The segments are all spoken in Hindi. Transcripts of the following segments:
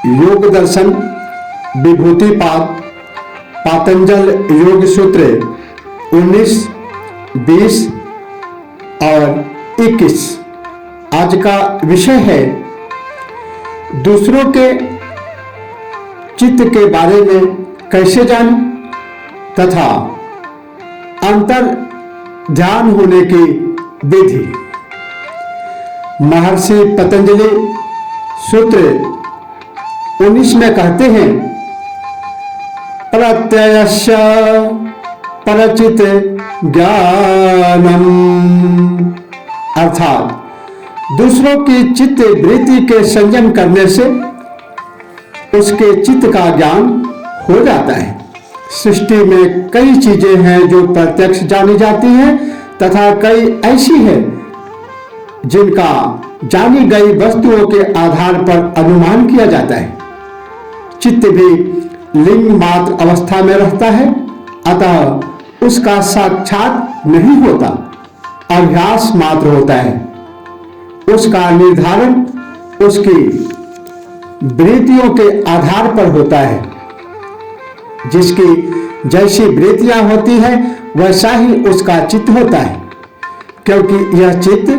योग दर्शन विभूतिपाद पातंजल योग सूत्र 19, 20 और 21। आज का विषय है दूसरों के चित्त के बारे में कैसे जानें तथा अंतर ध्यान होने की विधि। महर्षि पतंजलि सूत्र 19 में कहते हैं, प्रत्ययस्य परचित ज्ञानम, अर्थात दूसरों की चित्त वृत्ति के संयम करने से उसके चित्त का ज्ञान हो जाता है। सृष्टि में कई चीजें हैं जो प्रत्यक्ष जानी जाती हैं तथा कई ऐसी हैं जिनका जानी गई वस्तुओं के आधार पर अनुमान किया जाता है। चित्त भी लिंग मात्र अवस्था में रहता है, अतः उसका साक्षात नहीं होता, अभ्यास मात्र होता है। उसका निर्धारण उसकी वृत्तियों के आधार पर होता है। जिसकी जैसी वृत्तियां होती है वैसा ही उसका चित्त होता है, क्योंकि यह चित्त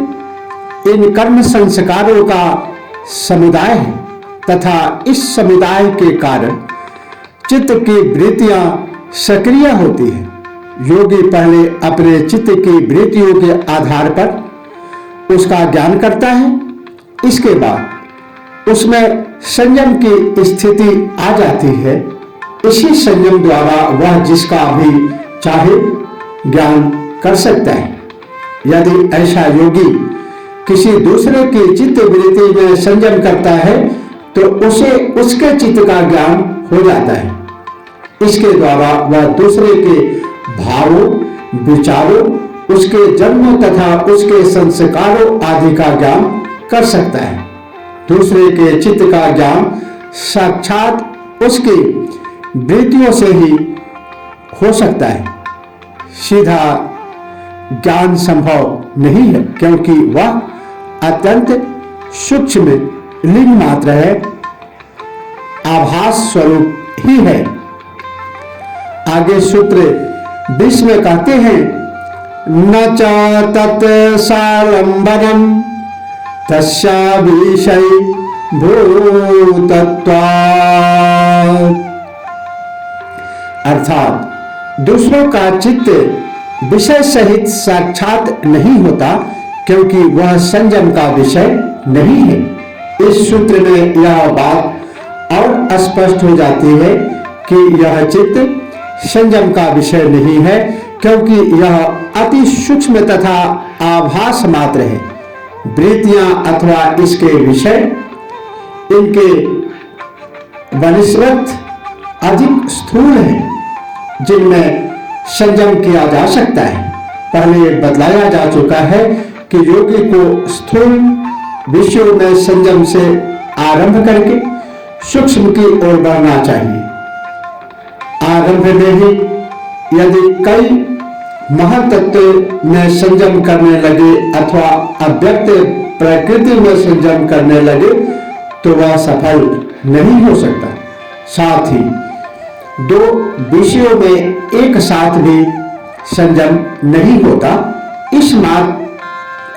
इन कर्म संस्कारों का समुदाय है तथा इस समुदाय के कारण चित्त की वृत्तियां सक्रिय होती है। योगी पहले अपने चित्त की वृत्तियों के आधार पर उसका ज्ञान करता है, इसके बाद उसमें संयम की स्थिति आ जाती है। इसी संयम द्वारा वह जिसका भी चाहे ज्ञान कर सकता है। यदि ऐसा योगी किसी दूसरे की चित्त वृत्ति में संयम करता है तो उसे उसके चित्त का ज्ञान हो जाता है। इसके द्वारा वह दूसरे के भावों, विचारों, उसके जन्मों तथा उसके संस्कारों आदि का ज्ञान कर सकता है। दूसरे के चित्त का ज्ञान साक्षात उसकी वृत्तियों से ही हो सकता है। सीधा ज्ञान संभव नहीं है, क्योंकि वह अत्यंत सूक्ष्म लिंग मात्र है, आभास स्वरूप ही है। आगे सूत्र 20 में कहते हैं, न च तत्सालंबनम तस्या विषय भूतत्वात्, अर्थात दूसरों का चित्त विषय सहित साक्षात नहीं होता, क्योंकि वह संयम का विषय नहीं है। इस सूत्र में यह बात और स्पष्ट हो जाती है कि यह चित्त संयम का विषय नहीं है, क्योंकि यह अति सूक्ष्म तथा आभास मात्र है। वृत्तियां अथवा इसके विषय इनके वनिस्वत अधिक स्थूल हैं, जिनमें संयम किया जा सकता है। पहले बतलाया जा चुका है कि योगी को स्थूल विषयों में संयम से आरंभ करके सूक्ष्म की ओर बढ़ना चाहिए। आरंभ में ही यदि कई महत्त्व में संयम करने लगे अथवा अव्यक्त प्रकृति में संयम करने लगे तो वह सफल नहीं हो सकता। साथ ही दो विषयों में एक साथ भी संयम नहीं होता।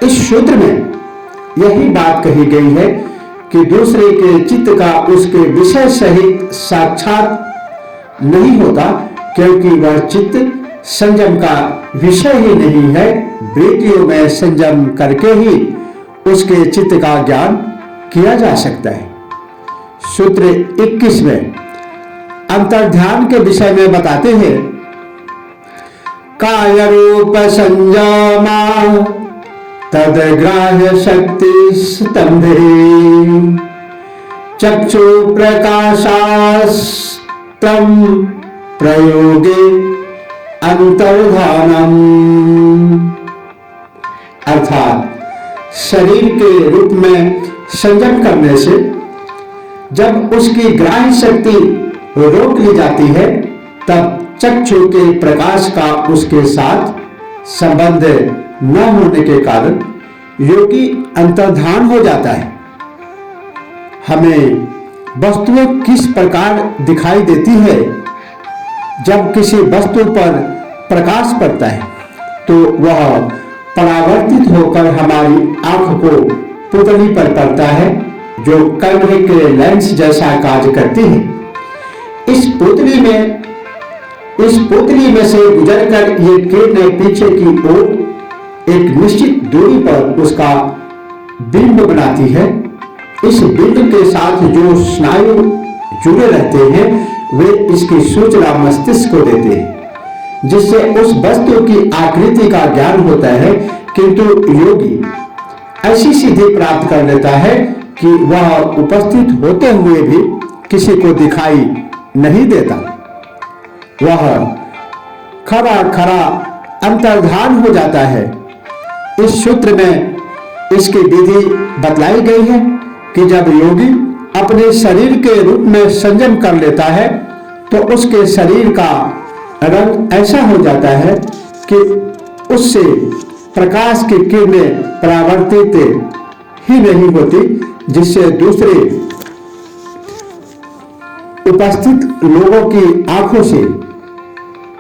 इस सूत्र में यही बात कही गई है कि दूसरे के चित्त का उसके विषय सहित साक्षात नहीं होता, क्योंकि वह चित्त संयम का विषय ही नहीं है। वृत्तियों में संयम करके ही उसके चित्त का ज्ञान किया जा सकता है। सूत्र 21 में अंतर्ध्यान के विषय में बताते हैं, काय रूप संयमा तद्ग्राह्य शक्ति स्तंभे चक्षु प्रकाशास्तम प्रयोगे अंतर्धानम, अर्थात शरीर के रूप में संयम करने से जब उसकी ग्राह्य शक्ति रोक ली जाती है तब चक्षु के प्रकाश का उसके साथ संबंध न होने के कारण योगी अंतर्धान हो जाता है। हमें वस्तुएं किस प्रकार दिखाई देती है। जब किसी वस्तु पर प्रकाश पड़ता है तो वह परावर्तित होकर हमारी आंख को पुतली पर पड़ता है, जो कैमरे के लेंस जैसा कार्य करती है। इस पुतली में से गुजरकर ये किरणें पीछे की ओर एक निश्चित दूरी पर उसका बिंब बनाती है। इस बिंब के साथ जो स्नायु जुड़े रहते हैं वे इसकी सूचना मस्तिष्क को देते हैं, जिससे उस वस्तु की आकृति का ज्ञान होता है। किंतु योगी ऐसी सिद्धि प्राप्त कर लेता है कि वह उपस्थित होते हुए भी किसी को दिखाई नहीं देता। वह खरा खरा अंतर्धान हो जाता है। इस सूत्र में इसकी विधि बतलाई गई है कि जब योगी अपने शरीर के रूप में संयम कर लेता है तो उसके शरीर का रंग ऐसा हो जाता है कि उससे प्रकाश की किरणें परावर्तित ही नहीं होती, जिससे दूसरे उपस्थित लोगों की आंखों से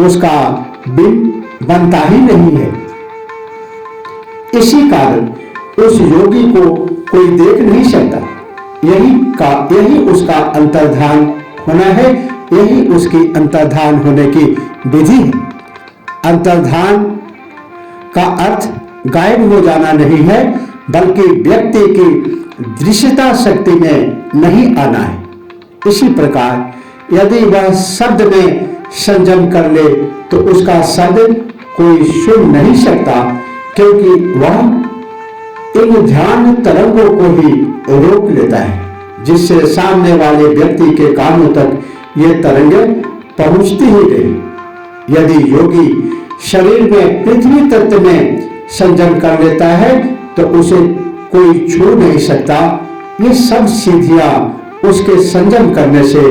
उसका बिंब बनता ही नहीं है। इसी कारण उस योगी को कोई देख नहीं सकता। यही उसका अंतर्धान होना है, यही उसकी अंतर्धान होने की विधि है। अंतर्धान का अर्थ गायब हो जाना नहीं है, बल्कि व्यक्ति की दृश्यता शक्ति में नहीं आना है। इसी प्रकार यदि वह शब्द में संयम कर ले तो उसका शब्द कोई सुन नहीं सकता, क्योंकि वह इन ध्यान तरंगों को ही रोक लेता है, जिससे सामने वाले व्यक्ति के कानों तक ये तरंगें पहुंचती ही नहीं। यदि योगी शरीर में पृथ्वी तत्व में संयम कर लेता है तो उसे कोई छू नहीं सकता। ये सब सिद्धियां उसके संयम करने से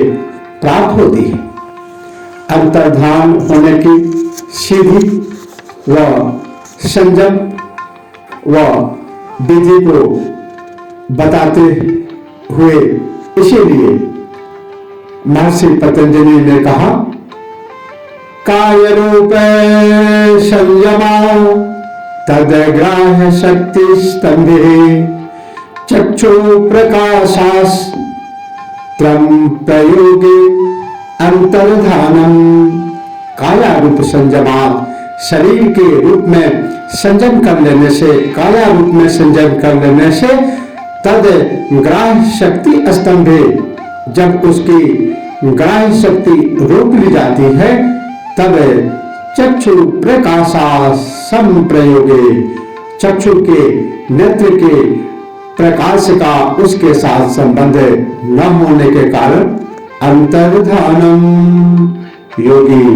प्राप्त होती है। अंतर्धान होने की सिद्धि व संयम व विधि को बताते हुए इसीलिए महर्षि पतंजलि ने कहा, काय रूप संयमा तदग्राह्य शक्ति स्तंभे चक्षु प्रकाशास्त्रम प्रयोगे अंतर्धानम। काया रूप संयमात, शरीर के रूप में संयम कर लेने से, काया रूप में संयम कर लेने से, तद ग्राह्य शक्ति स्तंभे, जब उसकी ग्राह्य शक्ति रोक ली जाती है तब चक्षु प्रकाशा संप्रयोगे, चक्षु के नेत्र के प्रकाश का उसके साथ संबंध न होने के कारण अंतर्धानम, योगी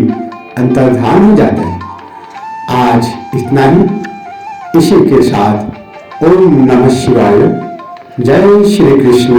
अंतर्धान हो जाते हैं। आज इतना ही। इसी के साथ ओम नमः शिवाय। जय श्री कृष्ण।